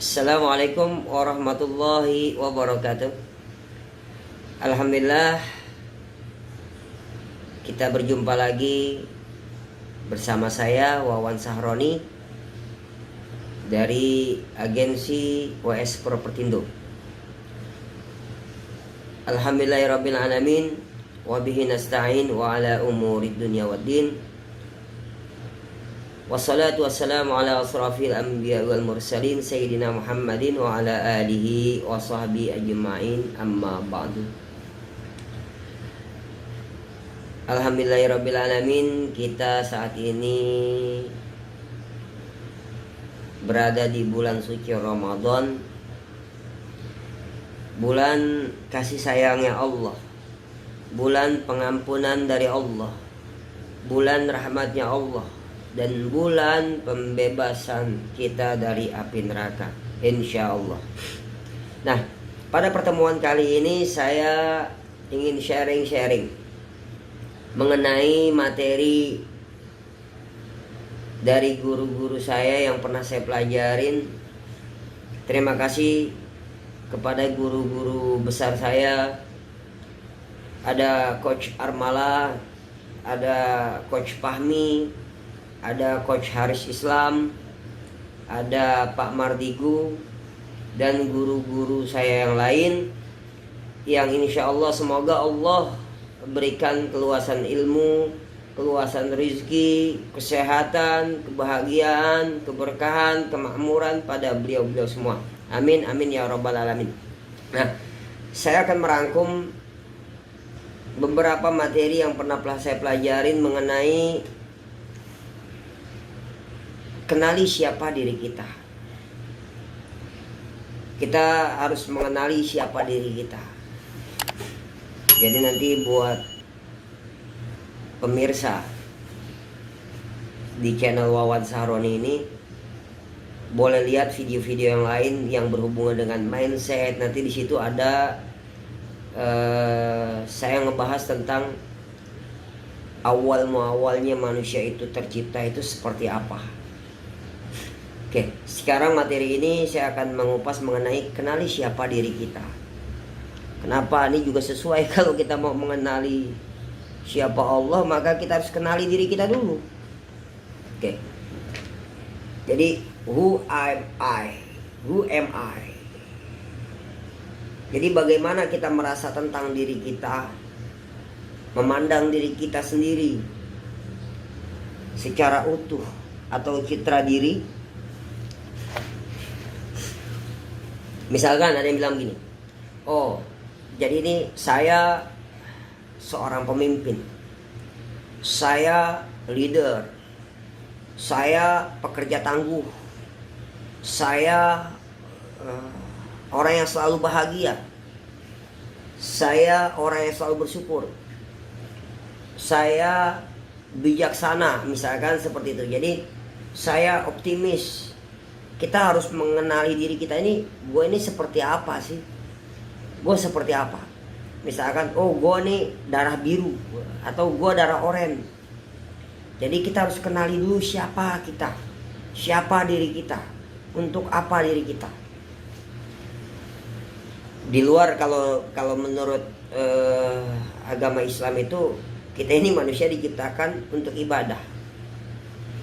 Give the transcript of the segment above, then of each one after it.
Assalamualaikum warahmatullahi wabarakatuh. Alhamdulillah, kita berjumpa lagi bersama saya Wawan Sahroni dari agensi WS Propertindo. Alhamdulillahirabbil alamin wa bihi nasta'in wa ala umurid dunya waddin. Wassalatu wassalamu ala asrafil anbiya wal mursalin sayyidina Muhammadin wa ala alihi wa sahbihi ajma'in, amma ba'du. Alhamdulillahirabbil alamin, kita saat ini berada di bulan suci Ramadan, bulan kasih sayangnya Allah, bulan pengampunan dari Allah, bulan rahmatnya Allah, dan bulan pembebasan kita dari api neraka, insya Allah. Nah, pada pertemuan kali ini saya ingin sharing mengenai materi dari guru-guru saya yang pernah saya pelajarin. Terima kasih kepada guru-guru besar saya. Ada Coach Armala, ada Coach Fahmi, ada Coach Haris Islam, ada Pak Mardigu, dan guru-guru saya yang lain, yang insya Allah semoga Allah berikan keluasan ilmu, keluasan rezeki, kesehatan, kebahagiaan, keberkahan, kemakmuran pada beliau-beliau semua. Amin, amin ya rabbal alamin. Nah, saya akan merangkum beberapa materi yang pernah saya pelajarin mengenai kenali siapa diri kita. Kita harus mengenali siapa diri kita. Jadi nanti buat pemirsa di channel Wawan Sahroni ini boleh lihat video-video yang lain yang berhubungan dengan mindset. Nanti di situ ada saya ngebahas tentang awalnya manusia itu tercipta itu seperti apa. Oke, sekarang materi ini saya akan mengupas mengenai kenali siapa diri kita. Kenapa? Ini juga sesuai kalau kita mau mengenali siapa Allah, maka kita harus kenali diri kita dulu. Oke. Jadi, who am I? Who am I? Jadi bagaimana kita merasa tentang diri kita, memandang diri kita sendiri secara utuh atau citra diri. Misalkan ada yang bilang gini, oh jadi ini saya seorang pemimpin, saya leader, saya pekerja tangguh, saya orang yang selalu bahagia, saya orang yang selalu bersyukur, saya bijaksana, misalkan seperti itu. Jadi saya optimis. Kita harus mengenali diri kita ini, gue ini seperti apa sih? Gue seperti apa? Misalkan, oh gue nih darah biru, atau gue darah oranye. Jadi kita harus kenali dulu siapa kita, siapa diri kita, untuk apa diri kita. Di luar kalau menurut agama Islam itu, kita ini manusia diciptakan untuk ibadah.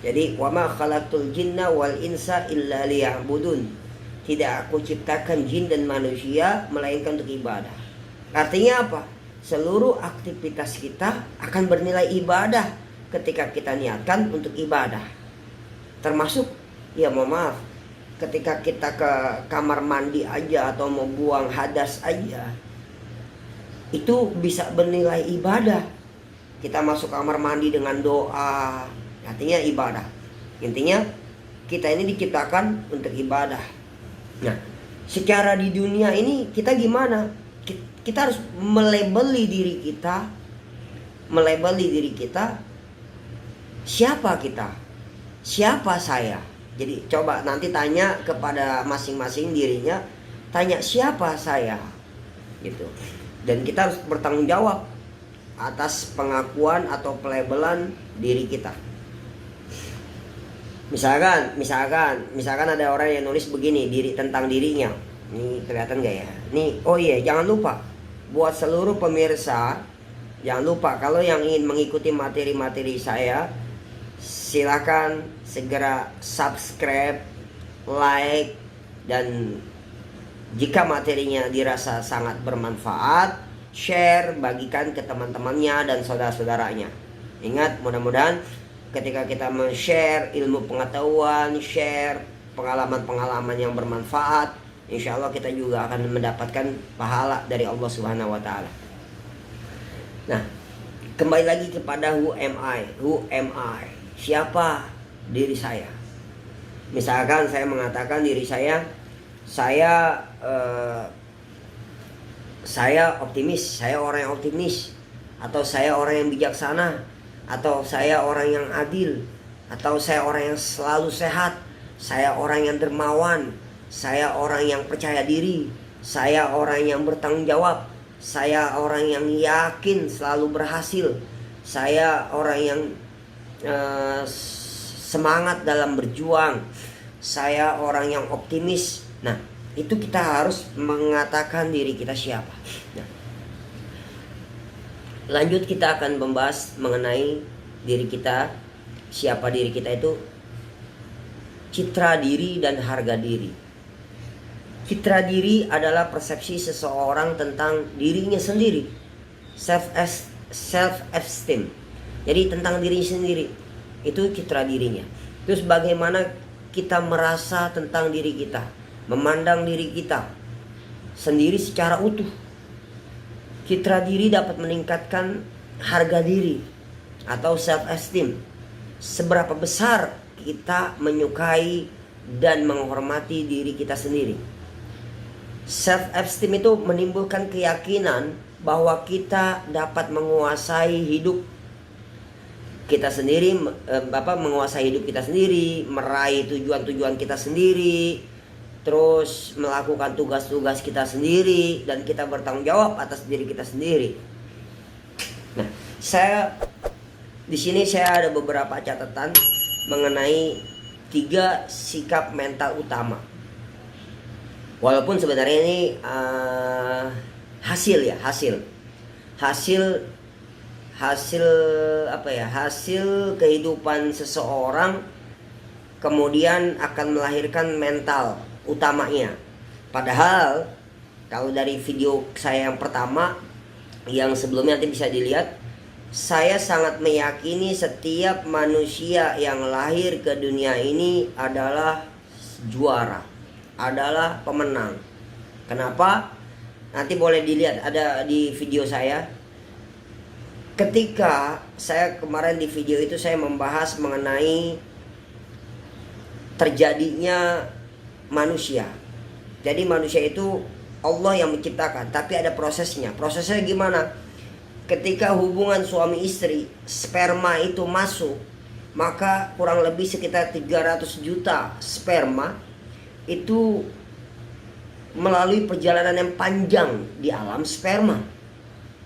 Jadi wa ma khalaqtul jinna wal insa illa liya'budun. Tidak aku ciptakan jin dan manusia melainkan untuk ibadah. Artinya apa? Seluruh aktivitas kita akan bernilai ibadah ketika kita niatkan untuk ibadah. Termasuk, ya mohon maaf, ketika kita ke kamar mandi aja atau mau buang hadas aja, itu bisa bernilai ibadah. Kita masuk kamar mandi dengan doa, artinya ibadah. Intinya kita ini diciptakan untuk ibadah. Nah, secara di dunia ini kita gimana? Kita harus melabeli diri kita. Siapa kita? Siapa saya? Jadi coba nanti tanya kepada masing-masing dirinya, tanya siapa saya, gitu. Dan kita harus bertanggung jawab atas pengakuan atau pelabelan diri kita. Misalkan ada orang yang nulis begini tentang dirinya. Ini kelihatan gak ya? Nih, oh iya, jangan lupa buat seluruh pemirsa, jangan lupa kalau yang ingin mengikuti materi-materi saya, silakan segera subscribe, like, dan jika materinya dirasa sangat bermanfaat, share, bagikan ke teman-temannya dan saudara-saudaranya. Ingat, mudah-mudahan ketika kita men-share ilmu pengetahuan, share pengalaman-pengalaman yang bermanfaat, insya Allah kita juga akan mendapatkan pahala dari Allah Subhanahu wa Ta'ala. Nah, kembali lagi kepada who am I? Siapa diri saya? Misalkan saya mengatakan diri saya optimis, saya orang yang optimis, atau saya orang yang bijaksana, atau saya orang yang adil, atau saya orang yang selalu sehat, saya orang yang dermawan, saya orang yang percaya diri, saya orang yang bertanggung jawab, saya orang yang yakin selalu berhasil, saya orang yang semangat dalam berjuang, saya orang yang optimis. Nah, itu kita harus mengatakan diri kita siapa. Nah, lanjut kita akan membahas mengenai diri kita. Siapa diri kita itu? Citra diri dan harga diri. Citra diri adalah persepsi seseorang tentang dirinya sendiri, self esteem. Jadi tentang diri sendiri, itu citra dirinya. Terus bagaimana kita merasa tentang diri kita, memandang diri kita sendiri secara utuh. Citra diri dapat meningkatkan harga diri atau self esteem. Seberapa besar kita menyukai dan menghormati diri kita sendiri. Self esteem itu menimbulkan keyakinan bahwa kita dapat menguasai hidup kita sendiri, menguasai hidup kita sendiri, meraih tujuan-tujuan kita sendiri, terus melakukan tugas-tugas kita sendiri, dan kita bertanggung jawab atas diri kita sendiri. Nah, di sini saya ada beberapa catatan mengenai 3 sikap mental utama. Walaupun sebenarnya ini hasil kehidupan seseorang kemudian akan melahirkan mental utamanya. Padahal kalau dari video saya yang pertama, yang sebelumnya nanti bisa dilihat, saya sangat meyakini setiap manusia yang lahir ke dunia ini adalah juara, adalah pemenang. Kenapa? Nanti boleh dilihat, ada di video saya. Ketika saya kemarin di video itu saya membahas mengenai terjadinya manusia. Jadi manusia itu Allah yang menciptakan, tapi ada prosesnya. Prosesnya gimana? Ketika hubungan suami istri, sperma itu masuk, maka kurang lebih sekitar 300 juta sperma itu melalui perjalanan yang panjang di alam sperma,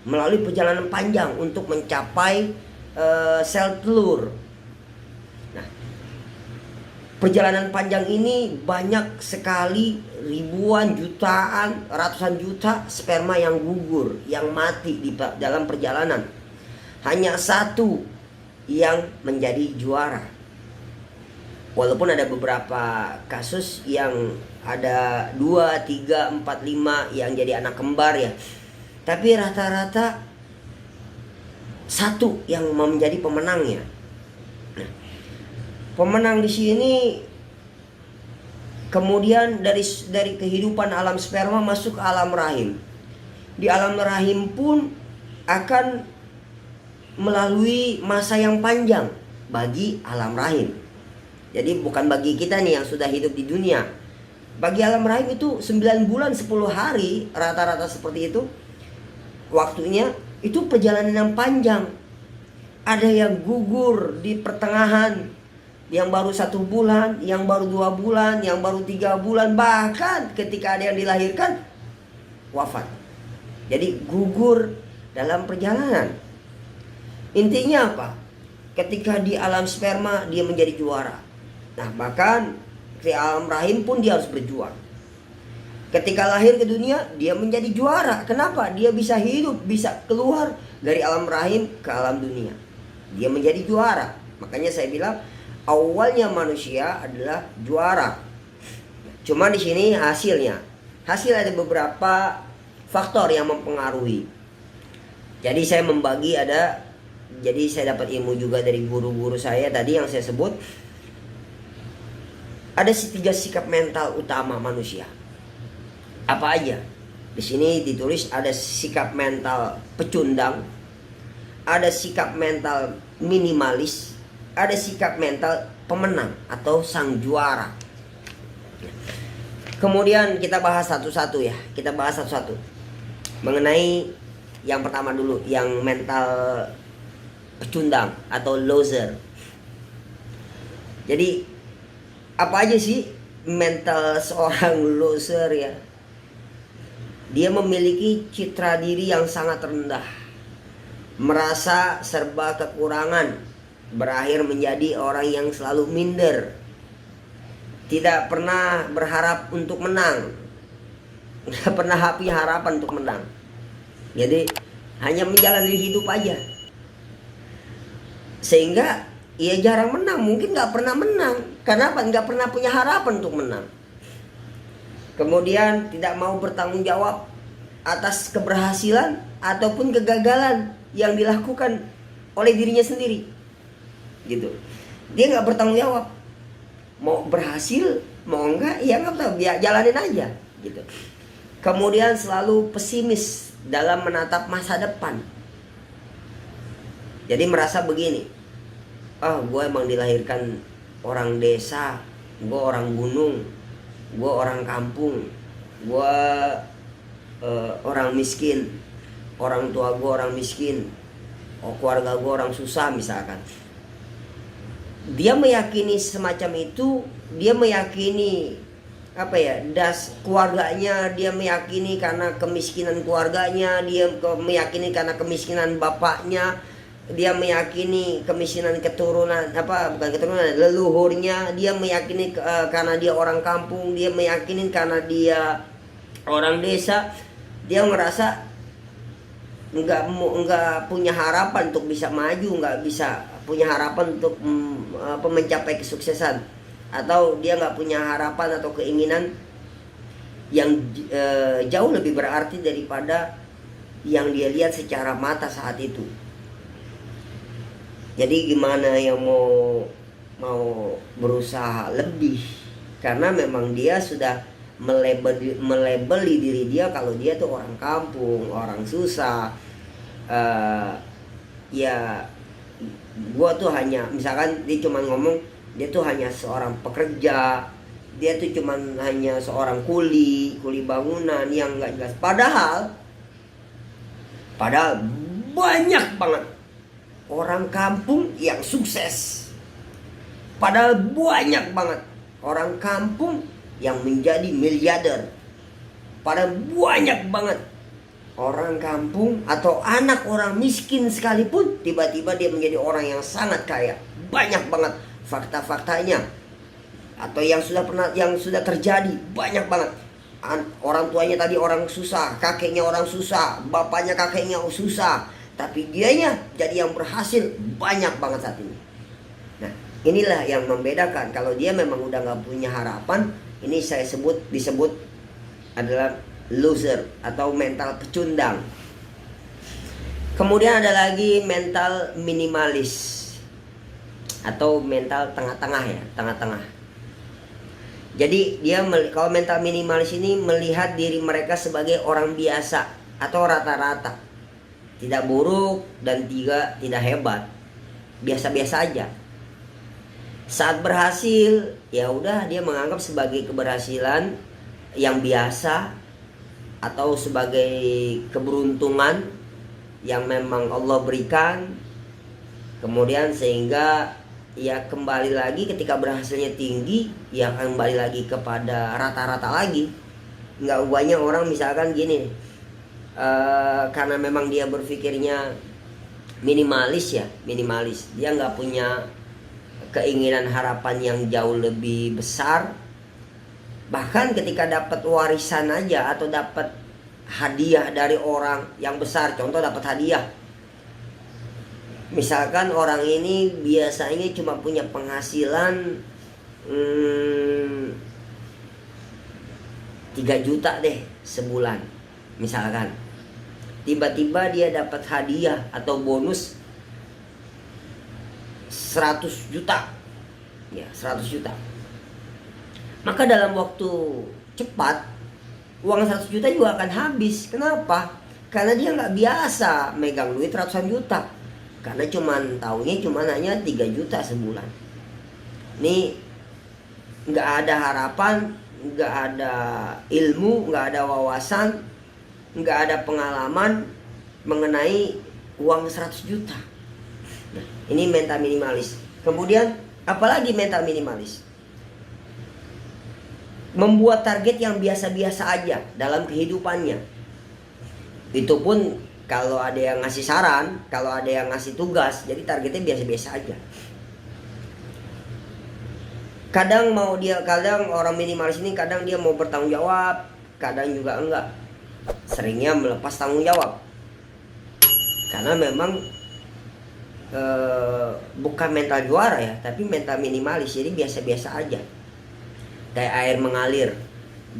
melalui perjalanan panjang untuk mencapai sel telur. Nah, perjalanan panjang ini banyak sekali, ribuan, jutaan, ratusan juta sperma yang gugur, yang mati di dalam perjalanan. Hanya satu yang menjadi juara. Walaupun ada beberapa kasus yang ada 2, 3, 4, 5 yang jadi anak kembar ya. Tapi rata-rata satu yang menjadi pemenangnya. Nah, pemenang di sini kemudian dari kehidupan alam sperma masuk ke alam rahim. Di alam rahim pun akan melalui masa yang panjang bagi alam rahim. Jadi bukan bagi kita nih yang sudah hidup di dunia. Bagi alam rahim itu 9 bulan 10 hari rata-rata seperti itu. Waktunya itu perjalanan yang panjang. Ada yang gugur di pertengahan, yang baru 1 bulan, yang baru 2 bulan, yang baru 3 bulan, bahkan ketika ada yang dilahirkan wafat. Jadi gugur dalam perjalanan. Intinya apa? Ketika di alam sperma dia menjadi juara. Nah bahkan di alam rahim pun dia harus berjuang. Ketika lahir ke dunia dia menjadi juara. Kenapa? Dia bisa hidup, bisa keluar dari alam rahim ke alam dunia. Dia menjadi juara. Makanya saya bilang awalnya manusia adalah juara. Cuma di sini hasilnya. Hasil ada beberapa faktor yang mempengaruhi. Jadi saya membagi jadi saya dapat ilmu juga dari guru-guru saya tadi yang saya sebut. Ada 3 sikap mental utama manusia. Apa aja? Di sini ditulis ada sikap mental pecundang, ada sikap mental minimalis, ada sikap mental pemenang atau sang juara. Kemudian kita bahas satu-satu ya. Kita bahas satu-satu. Mengenai yang pertama dulu, yang mental pecundang atau loser. Jadi apa aja sih mental seorang loser ya? Dia memiliki citra diri yang sangat rendah, merasa serba kekurangan, berakhir menjadi orang yang selalu minder, tidak pernah berharap untuk menang, tidak pernah harapan untuk menang. Jadi hanya menjalani hidup aja, sehingga ia jarang menang, mungkin nggak pernah menang. Kenapa? Nggak pernah punya harapan untuk menang. Kemudian tidak mau bertanggung jawab atas keberhasilan ataupun kegagalan yang dilakukan oleh dirinya sendiri. Gitu. Dia nggak bertanggung jawab. Mau berhasil, mau enggak, ya nggak tahu, ya jalanin aja. Gitu. Kemudian selalu pesimis dalam menatap masa depan. Jadi merasa begini, gue emang dilahirkan orang desa, gue orang gunung, gue orang kampung, gue orang miskin, orang tua gue orang miskin, keluarga gue orang susah misalkan. Dia meyakini semacam itu, dia meyakini keluarganya, dia meyakini karena kemiskinan keluarganya, dia meyakini karena kemiskinan bapaknya, dia meyakini kemiskinan leluhurnya, dia meyakini karena dia orang kampung, dia meyakini karena dia orang desa. Dia merasa nggak punya harapan untuk bisa maju, nggak bisa punya harapan untuk mencapai kesuksesan, atau dia nggak punya harapan atau keinginan yang jauh lebih berarti daripada yang dia lihat secara mata saat itu. Jadi gimana yang mau berusaha lebih, karena memang dia sudah melebeli diri dia kalau dia tuh orang kampung, orang susah. Ya gua tuh hanya, misalkan dia cuma ngomong dia tuh hanya seorang pekerja, dia tuh cuma hanya seorang kuli bangunan yang nggak jelas. Padahal banyak banget orang kampung yang sukses. Padahal banyak banget orang kampung yang menjadi miliarder. Padahal banyak banget orang kampung atau anak orang miskin sekalipun tiba-tiba dia menjadi orang yang sangat kaya. Banyak banget fakta-faktanya, atau yang sudah terjadi banyak banget. Orang tuanya tadi orang susah, kakeknya orang susah, bapaknya kakeknya susah, tapi dianya jadi yang berhasil banyak banget saat ini. Nah, inilah yang membedakan. Kalau dia memang udah nggak punya harapan, ini disebut adalah loser atau mental pecundang. Kemudian ada lagi mental minimalis atau mental tengah-tengah ya, tengah-tengah. Jadi dia kalau mental minimalis ini melihat diri mereka sebagai orang biasa atau rata-rata. Tidak buruk dan tidak hebat, biasa-biasa aja. Saat berhasil, ya udah dia menganggap sebagai keberhasilan yang biasa atau sebagai keberuntungan yang memang Allah berikan. Kemudian sehingga ya kembali lagi ketika berhasilnya tinggi, ya kembali lagi kepada rata-rata lagi. Nggak banyak orang misalkan gini, karena memang dia berpikirnya minimalis, dia nggak punya keinginan harapan yang jauh lebih besar. Bahkan ketika dapat warisan aja atau dapat hadiah dari orang yang besar, contoh dapat hadiah. Misalkan orang ini biasanya cuma punya penghasilan 3 juta deh sebulan. Misalkan tiba-tiba dia dapat hadiah atau bonus 100 juta. Ya, 100 juta. Maka dalam waktu cepat uang 100 juta juga akan habis. Kenapa? Karena dia nggak biasa megang duit ratusan juta. Karena taunya hanya 3 juta sebulan. Ini nggak ada harapan, nggak ada ilmu, nggak ada wawasan, nggak ada pengalaman mengenai uang 100 juta. Nah, ini mental minimalis. Kemudian apalagi mental minimalis? Membuat target yang biasa-biasa aja dalam kehidupannya. Itu pun kalau ada yang ngasih saran, kalau ada yang ngasih tugas, jadi targetnya biasa-biasa aja. Kadang orang minimalis ini kadang dia mau bertanggung jawab, kadang juga enggak. Seringnya melepas tanggung jawab. Karena memang bukan mental juara ya, tapi mental minimalis, jadi biasa-biasa aja. Kayak air mengalir.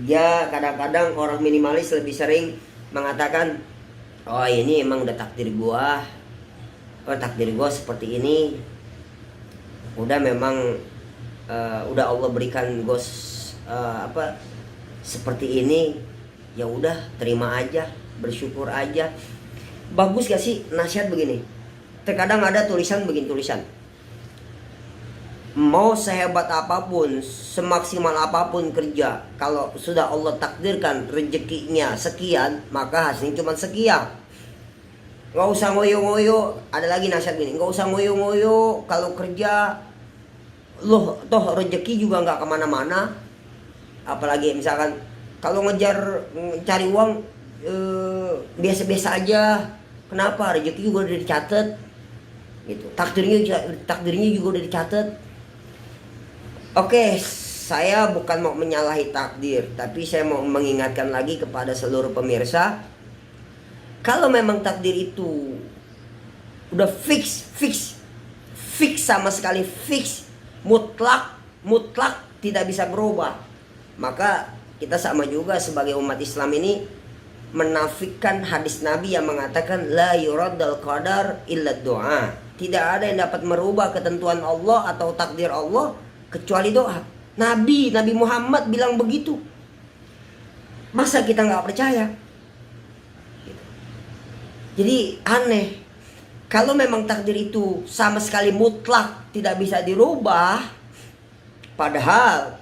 Dia kadang-kadang orang minimalis lebih sering mengatakan, oh ini emang udah takdir gua. Oh takdir gua seperti ini. Udah memang udah Allah berikan gua seperti ini. Ya udah terima aja, bersyukur aja. Bagus gak sih nasihat begini? Terkadang ada tulisan begini, tulisan. Mau sehebat apapun, semaksimal apapun kerja, kalau sudah Allah takdirkan rezekinya sekian, maka hasilnya cuma sekian. Nggak usah ngoyo-ngoyo. Ada lagi nasihat gini, nggak usah ngoyo-ngoyo. Kalau kerja, loh toh rezeki juga nggak kemana-mana. Apalagi misalkan kalau cari uang biasa-biasa aja. Kenapa? Rezeki juga udah dicatat. Gitu. Takdirnya juga udah dicatat. Oke, saya bukan mau menyalahi takdir, tapi saya mau mengingatkan lagi kepada seluruh pemirsa, kalau memang takdir itu udah fix sama sekali fix, mutlak tidak bisa berubah, maka kita sama juga sebagai umat Islam ini menafikan hadis Nabi yang mengatakan la yuraddal qadar illa doa. Tidak ada yang dapat merubah ketentuan Allah atau takdir Allah kecuali doa. Nabi Muhammad bilang begitu. Masa kita nggak percaya? Jadi aneh. Kalau memang takdir itu sama sekali mutlak tidak bisa dirubah, padahal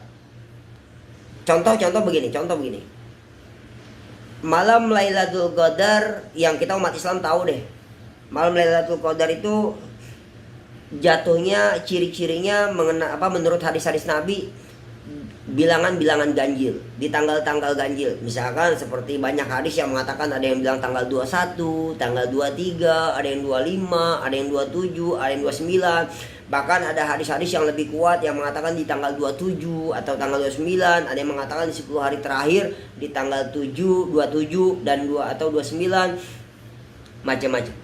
contoh begini. Malam Lailatul Qadar yang kita umat Islam tahu deh. Malam Lailatul Qadar itu jatuhnya ciri-cirinya menurut hadis-hadis Nabi, bilangan-bilangan ganjil di tanggal-tanggal ganjil. Misalkan seperti banyak hadis yang mengatakan ada yang bilang tanggal 21, tanggal 23, ada yang 25, ada yang 27, ada yang 29. Bahkan ada hadis-hadis yang lebih kuat yang mengatakan di tanggal 27 atau tanggal 29, ada yang mengatakan di 10 hari terakhir di tanggal 7, 27 dan 2 atau 29, macam-macam.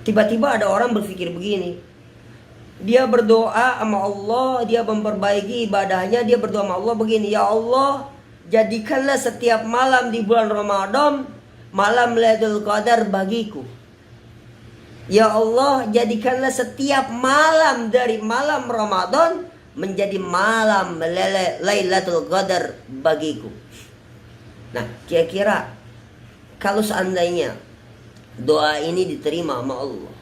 Tiba-tiba ada orang berpikir begini. Dia berdoa sama Allah, dia memperbaiki ibadahnya, dia berdoa sama Allah begini, ya Allah, jadikanlah setiap malam di bulan Ramadan malam Lailatul Qadar bagiku. Ya Allah, jadikanlah setiap malam dari malam Ramadan menjadi malam Lailatul Qadar bagiku. Nah, kira-kira kalau seandainya doa ini diterima sama Allah,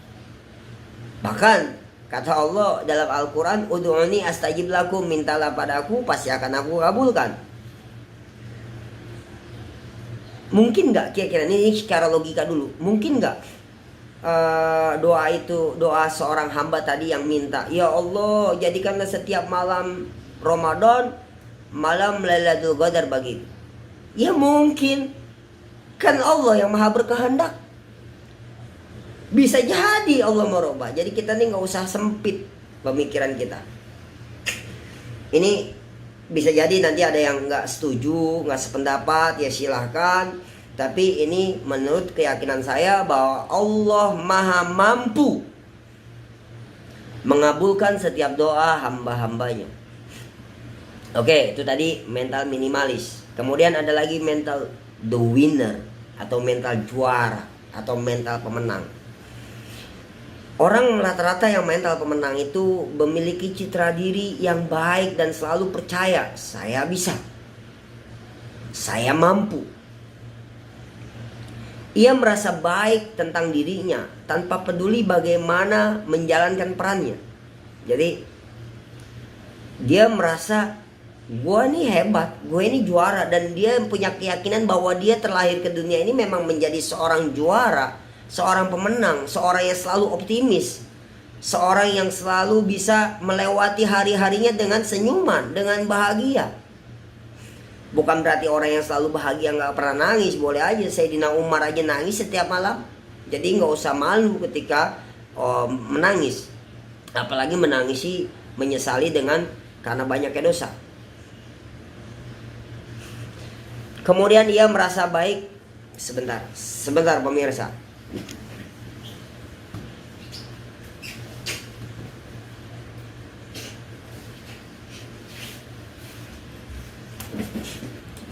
bahkan kata Allah dalam Al-Quran, ud'uni astajib lakum, mintalah padaku pasti akan aku kabulkan. Mungkin nggak kira-kira ini secara logika dulu, mungkin nggak doa seorang hamba tadi yang minta, ya Allah jadikanlah setiap malam Ramadan malam Lailatul Qadar bagiku. Ya mungkin, kan Allah yang maha berkehendak. Bisa jadi Allah merubah. Jadi kita nih nggak usah sempit pemikiran kita. Ini bisa jadi nanti ada yang nggak setuju, nggak sependapat, ya silahkan. Tapi ini menurut keyakinan saya bahwa Allah Maha mampu mengabulkan setiap doa hamba-hambanya. Oke, itu tadi mental minimalis. Kemudian ada lagi mental the winner atau mental juara atau mental pemenang. Orang rata-rata yang mental pemenang itu memiliki citra diri yang baik dan selalu percaya, saya bisa, saya mampu. Ia merasa baik tentang dirinya tanpa peduli bagaimana menjalankan perannya. Jadi dia merasa gue ini hebat, gue ini juara, dan dia punya keyakinan bahwa dia terlahir ke dunia ini memang menjadi seorang juara, seorang pemenang, seorang yang selalu optimis, seorang yang selalu bisa melewati hari-harinya dengan senyuman, dengan bahagia. Bukan berarti orang yang selalu bahagia nggak pernah nangis, boleh aja. Sayyidina Umar aja nangis setiap malam, jadi nggak usah malu ketika menangis, apalagi menangisi menyesali karena banyaknya dosa. Kemudian ia merasa baik. Sebentar pemirsa.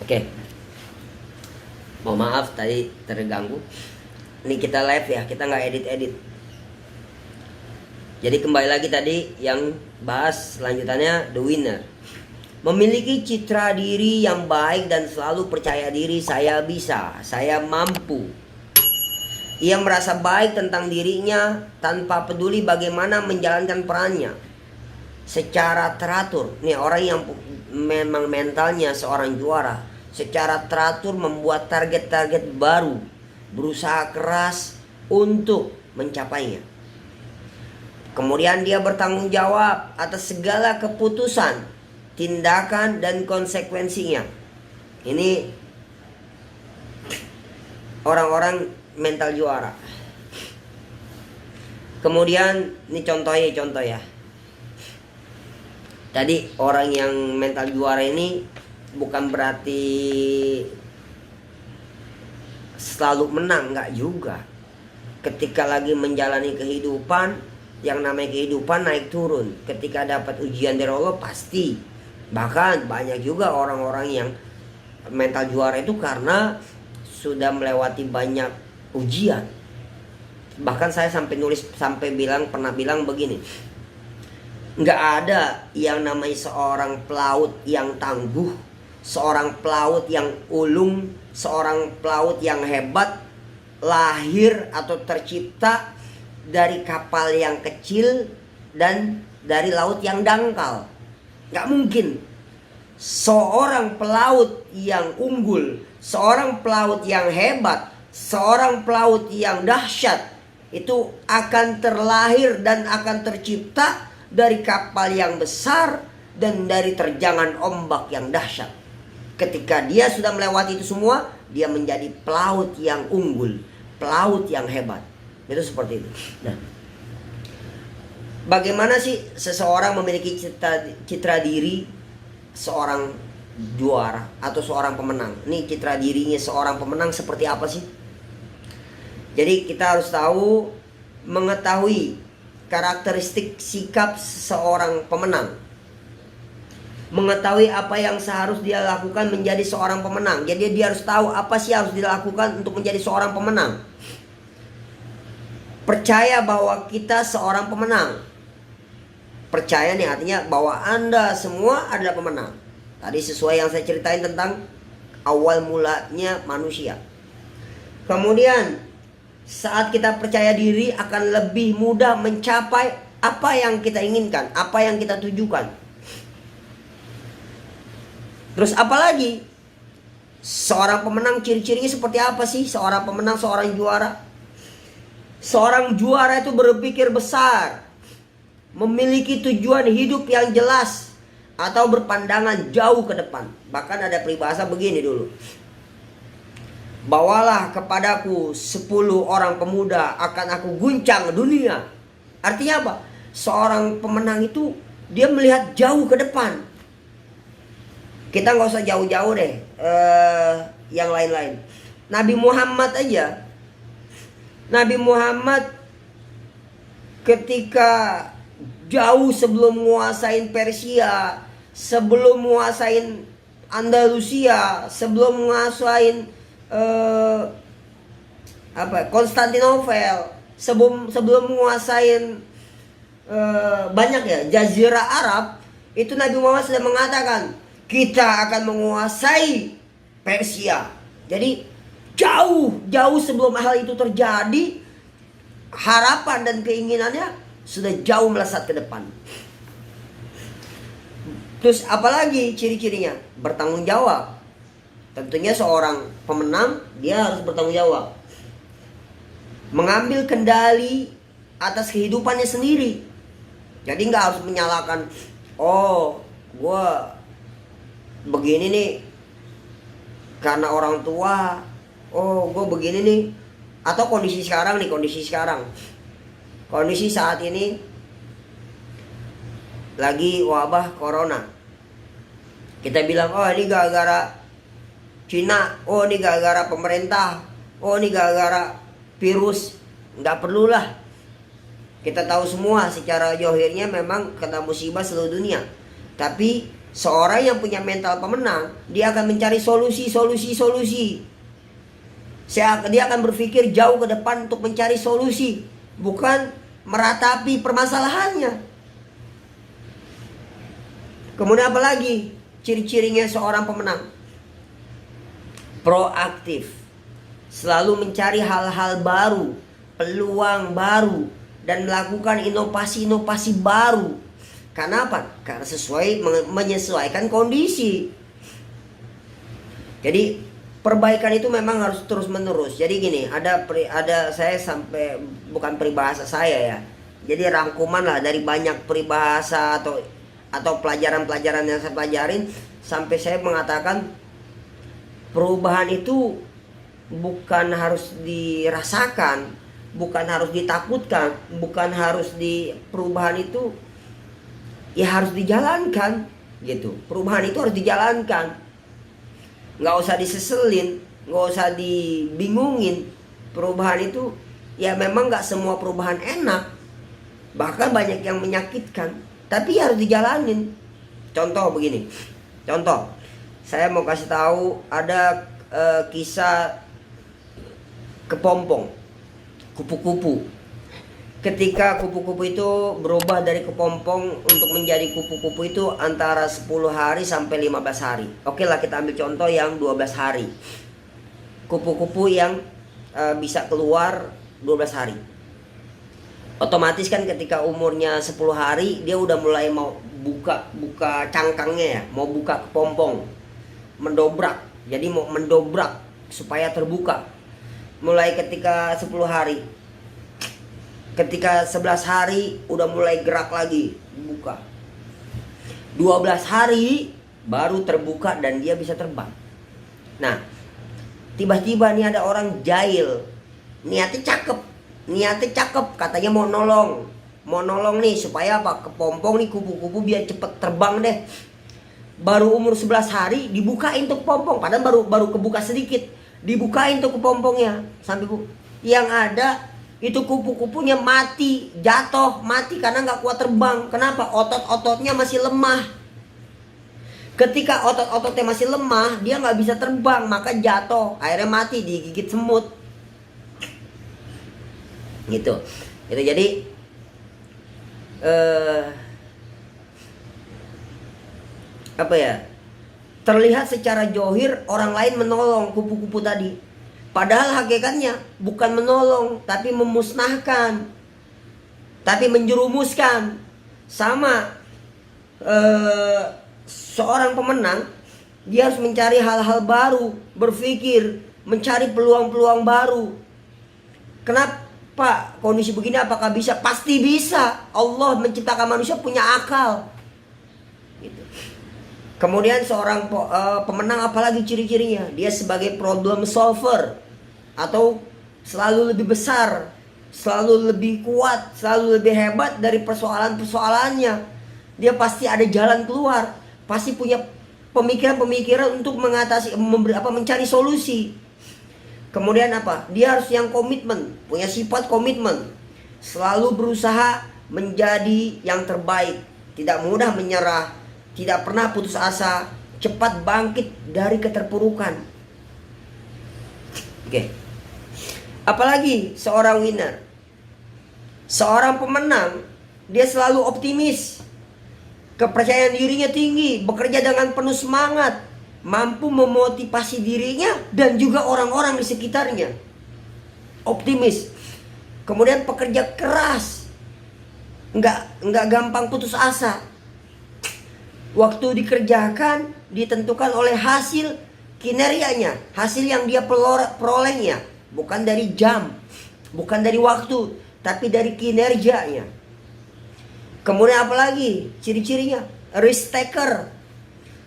Oke. Mohon maaf tadi terganggu. Ini kita live ya, kita nggak edit. Jadi kembali lagi tadi yang bahas selanjutannya the winner. Memiliki citra diri yang baik dan selalu percaya diri, saya bisa, saya mampu. Ia merasa baik tentang dirinya tanpa peduli bagaimana menjalankan perannya secara teratur. Nih orang yang memang mentalnya seorang juara, secara teratur membuat target-target baru, berusaha keras untuk mencapainya. Kemudian dia bertanggung jawab atas segala keputusan, tindakan dan konsekuensinya. Ini orang-orang mental juara. Kemudian ini contoh ya. Tadi orang yang mental juara ini bukan berarti selalu menang, enggak juga. Ketika lagi menjalani kehidupan, yang namanya kehidupan naik turun. Ketika dapat ujian dari Allah pasti. Bahkan banyak juga orang-orang yang mental juara itu karena sudah melewati banyak ujian. Bahkan saya pernah bilang begini, nggak ada yang namanya seorang pelaut yang tangguh, seorang pelaut yang ulung, seorang pelaut yang hebat lahir atau tercipta dari kapal yang kecil dan dari laut yang dangkal. Gak mungkin. Seorang pelaut yang unggul, seorang pelaut yang hebat, seorang pelaut yang dahsyat itu akan terlahir dan akan tercipta dari kapal yang besar dan dari terjangan ombak yang dahsyat. Ketika dia sudah melewati itu semua, dia menjadi pelaut yang unggul, pelaut yang hebat. Itu seperti itu. Nah, bagaimana sih seseorang memiliki citra diri seorang juara atau seorang pemenang? Ini citra dirinya seorang pemenang seperti apa sih? Jadi kita harus mengetahui karakteristik sikap seorang pemenang. Mengetahui apa yang seharus dia lakukan menjadi seorang pemenang. Jadi dia harus tahu apa sih harus dilakukan untuk menjadi seorang pemenang. Percaya bahwa kita seorang pemenang. Percaya nih artinya bahwa Anda semua adalah pemenang. Tadi sesuai yang saya ceritain tentang awal mulanya manusia. Kemudian saat kita percaya diri akan lebih mudah mencapai apa yang kita inginkan, apa yang kita tujukan. Terus apalagi seorang pemenang ciri-cirinya seperti apa sih? Seorang pemenang, seorang juara. Seorang juara itu berpikir besar, memiliki tujuan hidup yang jelas, atau berpandangan jauh ke depan. Bahkan ada peribahasa begini dulu, bawalah kepadaku 10 orang pemuda, akan aku guncang dunia. Artinya apa? seorang pemenang itu dia melihat jauh ke depan. Kita nggak usah jauh-jauh deh, yang lain-lain. Nabi Muhammad aja, Nabi Muhammad ketika jauh sebelum menguasain Persia, sebelum menguasain Andalusia, sebelum menguasain Konstantinopel, sebelum menguasain banyak ya Jazirah Arab, itu Nabi Muhammad sudah mengatakan kita akan menguasai Persia. Jadi jauh sebelum hal itu terjadi, harapan dan keinginannya sudah jauh melesat ke depan. Terus apalagi ciri-cirinya? Bertanggung jawab. Tentunya seorang pemenang dia harus bertanggung jawab, mengambil kendali atas kehidupannya sendiri. Jadi nggak harus menyalahkan, oh gue begini nih karena orang tua, oh gue begini nih, atau kondisi sekarang, kondisi saat ini lagi wabah corona. Kita bilang, oh ini gara-gara Cina, oh ini gara-gara pemerintah, oh ini gara-gara virus. Nggak perlulah. Kita tahu semua secara johirnya memang kena musibah seluruh dunia. Tapi seorang yang punya mental pemenang, dia akan mencari solusi. Dia akan berpikir jauh ke depan untuk mencari solusi, bukan meratapi permasalahannya. Kemudian apa lagi ciri-cirinya seorang pemenang? Proaktif, selalu mencari hal-hal baru, peluang baru, dan melakukan inovasi-inovasi baru. Karena apa? Karena menyesuaikan kondisi. Jadi perbaikan itu memang harus terus menerus. Jadi gini, ada saya sampai, bukan peribahasa saya ya, jadi rangkuman lah dari banyak peribahasa atau pelajaran-pelajaran yang saya pelajarin, sampai saya mengatakan perubahan itu bukan harus dirasakan, bukan harus ditakutkan, bukan harus perubahan itu ya harus dijalankan gitu. Perubahan itu harus dijalankan, nggak usah diseselin, nggak usah dibingungin. Perubahan itu ya memang nggak semua perubahan enak, bahkan banyak yang menyakitkan, tapi harus dijalanin. Contoh begini, saya mau kasih tahu ada kisah kepompong, kupu-kupu. Ketika kupu-kupu itu berubah dari kepompong untuk menjadi kupu-kupu itu antara 10 hari sampai 15 hari. Oke lah, kita ambil contoh yang 12 hari. Kupu-kupu yang bisa keluar 12 hari. Otomatis kan ketika umurnya 10 hari dia udah mulai mau buka cangkangnya ya, mau buka kepompong, mendobrak. Jadi mau mendobrak supaya terbuka. Mulai ketika 10 hari. Ketika 11 hari udah mulai gerak lagi, buka. 12 hari baru terbuka dan dia bisa terbang. Nah, tiba-tiba nih ada orang jahil, niatnya cakep, katanya mau nolong nih supaya apa? Kepompong nih kupu-kupu biar cepet terbang deh. Baru umur 11 hari dibukain tuh kepompong, padahal baru kebuka sedikit, dibukain tuh kepompongnya sampai yang ada itu kupu-kupunya jatuh mati karena nggak kuat terbang. Kenapa? Otot-ototnya masih lemah. Ketika otot-ototnya masih lemah, dia nggak bisa terbang, maka jatuh, akhirnya mati digigit semut. Gitu. Jadi apa ya? Terlihat secara johir orang lain menolong kupu-kupu tadi. Padahal hakikatnya bukan menolong, tapi memusnahkan, tapi menjerumuskan. Sama seorang pemenang, dia harus mencari hal-hal baru, berpikir, mencari peluang-peluang baru. Kenapa kondisi begini? Apakah bisa? Pasti bisa. Allah menciptakan manusia punya akal. Gitu. Kemudian seorang pemenang apalagi ciri-cirinya? Dia sebagai problem solver atau selalu lebih besar selalu lebih kuat, selalu lebih hebat dari persoalan-persoalannya. Dia pasti ada jalan keluar, pasti punya pemikiran-pemikiran untuk mengatasi, mencari solusi. Kemudian apa? Dia harus yang komitmen, punya sifat komitmen, selalu berusaha menjadi yang terbaik, tidak mudah menyerah, tidak pernah putus asa, cepat bangkit dari keterpurukan. Oke. Apalagi seorang winner, seorang pemenang, dia selalu optimis, kepercayaan dirinya tinggi, bekerja dengan penuh semangat, mampu memotivasi dirinya dan juga orang-orang di sekitarnya. Optimis. Kemudian pekerja keras, nggak gampang putus asa. Waktu dikerjakan ditentukan oleh hasil kinerjanya, hasil yang dia perolehnya, bukan dari jam, bukan dari waktu, tapi dari kinerjanya. Kemudian apalagi ciri-cirinya? Risk taker,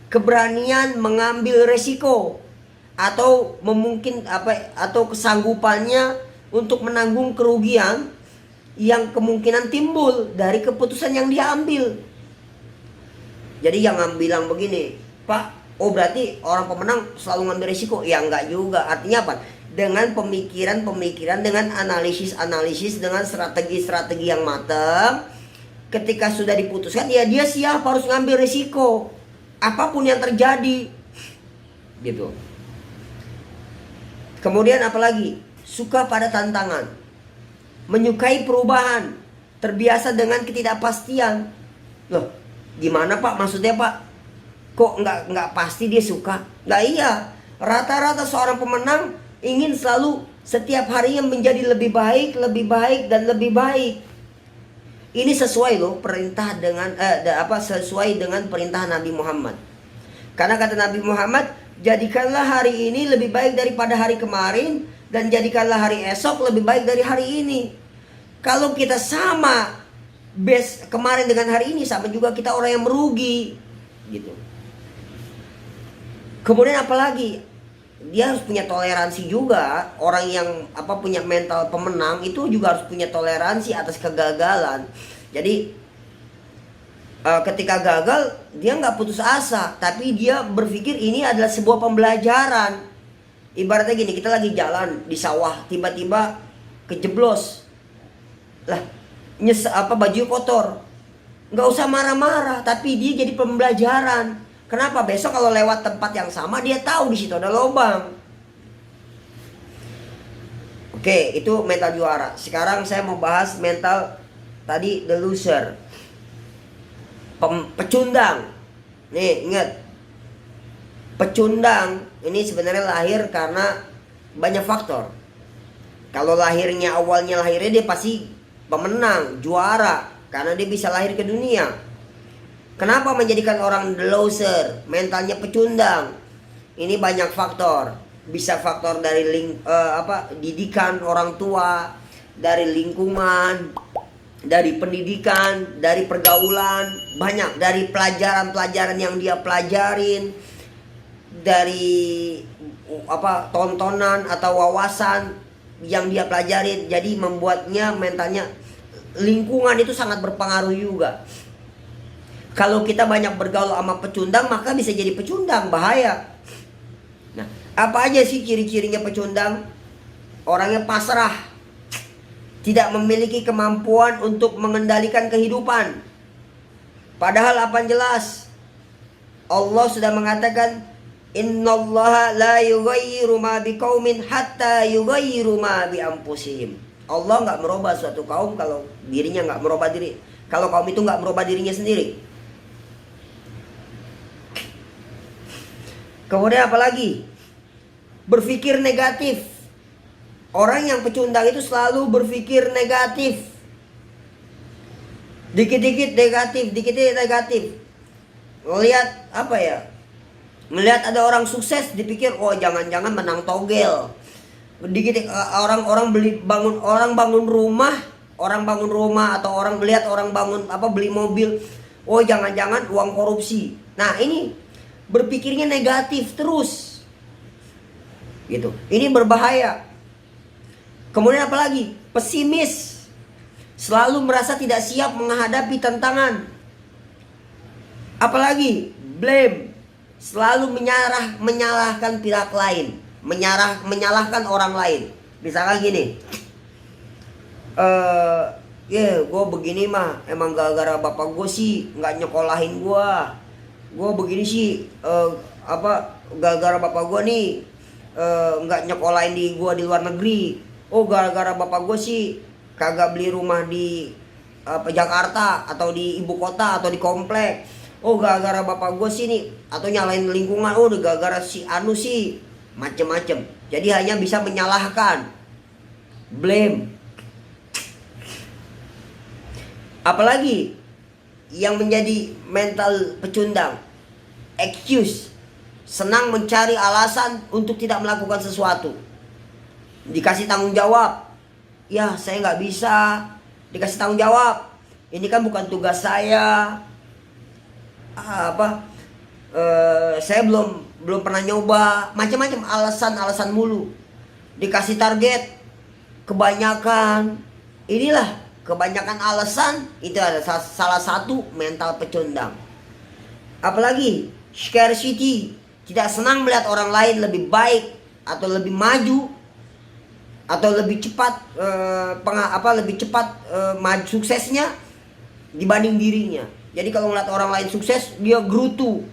keberanian mengambil resiko, atau atau kesanggupannya untuk menanggung kerugian yang kemungkinan timbul dari keputusan yang dia ambil. Jadi jangan bilang begini, Pak, oh berarti orang pemenang selalu ngambil resiko. Ya enggak juga. Artinya apa? Dengan pemikiran-pemikiran, dengan analisis-analisis, dengan strategi-strategi yang matang, ketika sudah diputuskan, ya dia siap harus ngambil resiko apapun yang terjadi, gitu. Kemudian apalagi? Suka pada tantangan, menyukai perubahan, terbiasa dengan ketidakpastian. Loh, gimana Pak? Maksudnya Pak? Kok nggak pasti dia suka? Nah iya, rata-rata seorang pemenang ingin selalu setiap harinya menjadi lebih baik, dan lebih baik. Ini sesuai loh perintah dengan sesuai dengan perintah Nabi Muhammad. Karena kata Nabi Muhammad, jadikanlah hari ini lebih baik daripada hari kemarin, dan jadikanlah hari esok lebih baik dari hari ini. Kalau kita sama base kemarin dengan hari ini, sama juga kita orang yang merugi, gitu. Kemudian apalagi? Dia harus punya toleransi juga. Orang yang punya mental pemenang itu juga harus punya toleransi atas kegagalan. Jadi ketika gagal, dia nggak putus asa, tapi dia berpikir ini adalah sebuah pembelajaran. Ibaratnya gini, kita lagi jalan di sawah, tiba-tiba kejeblos, lah baju kotor, nggak usah marah-marah, tapi dia jadi pembelajaran. Kenapa? Besok kalau lewat tempat yang sama, dia tahu di situ ada lubang. Oke, itu mental juara. Sekarang saya mau bahas mental tadi, the loser, pecundang. Nih, ingat, pecundang ini sebenarnya lahir karena banyak faktor. Kalau awalnya lahirnya dia pasti pemenang, juara, karena dia bisa lahir ke dunia. Kenapa menjadikan orang the loser, mentalnya pecundang? Ini banyak faktor. Bisa faktor dari didikan orang tua, dari lingkungan, dari pendidikan, dari pergaulan, banyak, dari pelajaran-pelajaran yang dia pelajarin, dari tontonan atau wawasan yang dia pelajarin. Jadi membuatnya mentalnya, lingkungan itu sangat berpengaruh juga. Kalau kita banyak bergaul sama pecundang, maka bisa jadi pecundang, bahaya. Nah, apa aja sih ciri-cirinya pecundang? Orangnya pasrah, tidak memiliki kemampuan untuk mengendalikan kehidupan. Padahal apa yang jelas? Allah sudah mengatakan, innallaha la yughayyiru ma biqaumin hatta yughayyiru ma bi anfusihim. Allah nggak merubah suatu kaum kalau dirinya nggak merubah diri. Kalau kaum itu nggak merubah dirinya sendiri. Kemudian apalagi? Berpikir negatif. Orang yang pecundang itu selalu berpikir negatif. Dikit-dikit negatif, dikit-dikit negatif. Melihat ada orang sukses, dipikir, oh jangan-jangan menang togel. Dikit orang bangun rumah atau orang melihat orang beli mobil, oh jangan-jangan uang korupsi. Nah, ini berpikirnya negatif terus, gitu. Ini berbahaya. Kemudian apa lagi? Pesimis. Selalu merasa tidak siap menghadapi tantangan. Apalagi? Blame. Selalu menyalahkan pihak lain. Menyalahkan orang lain. Misalkan gini. Gue begini mah emang gara-gara bapak gue sih nggak nyekolahin gue. Gue begini sih gara-gara bapak gue nih nggak nyekolahin gue di luar negeri. Oh gara-gara bapak gue sih kagak beli rumah di Jakarta atau di ibu kota atau di komplek. Oh gara-gara bapak gue sih nih, atau nyalain lingkungan. Oh gara-gara si anu sih, macem-macem. Jadi hanya bisa menyalahkan, blame. Apalagi yang menjadi mental pecundang, excuse. Senang mencari alasan untuk tidak melakukan sesuatu. Dikasih tanggung jawab, ya saya nggak bisa. Dikasih tanggung jawab, ini kan bukan tugas saya. Saya belum pernah nyoba. Macam-macam alasan mulu. Dikasih target, kebanyakan. Inilah kebanyakan alasan. Itu ada salah satu mental pecundang. Apalagi scarcity, tidak senang melihat orang lain lebih baik atau lebih maju atau lebih cepat maju suksesnya dibanding dirinya. Jadi kalau ngeliat orang lain sukses, dia gerutu.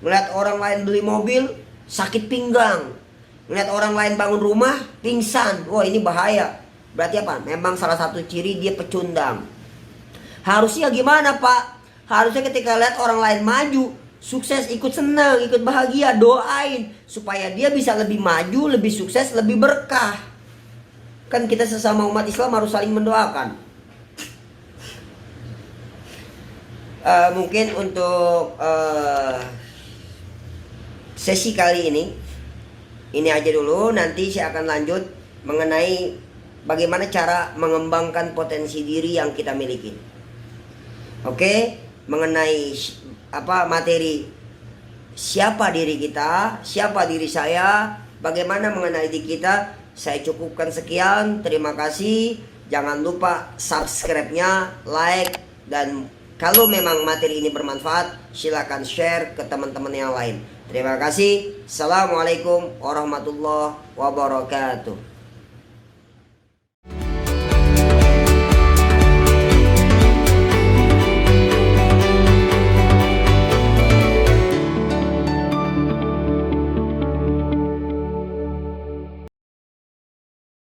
Ngeliat orang lain beli mobil, sakit pinggang. Ngeliat orang lain bangun rumah, pingsan. Wah ini bahaya. Berarti apa? Memang salah satu ciri dia pecundang. Harusnya gimana Pak? Harusnya ketika lihat orang lain maju, sukses, ikut senang, ikut bahagia, doain supaya dia bisa lebih maju, lebih sukses, lebih berkah. Kan kita sesama umat Islam harus saling mendoakan. Mungkin untuk sesi kali ini aja dulu. Nanti saya akan lanjut mengenai bagaimana cara mengembangkan potensi diri yang kita miliki. Oke, mengenai materi siapa diri kita, siapa diri saya, bagaimana mengenai diri kita. Saya cukupkan sekian. Terima kasih. Jangan lupa subscribe-nya, like, dan kalau memang materi ini bermanfaat, silakan share ke teman-teman yang lain. Terima kasih. Assalamualaikum warahmatullahi wabarakatuh.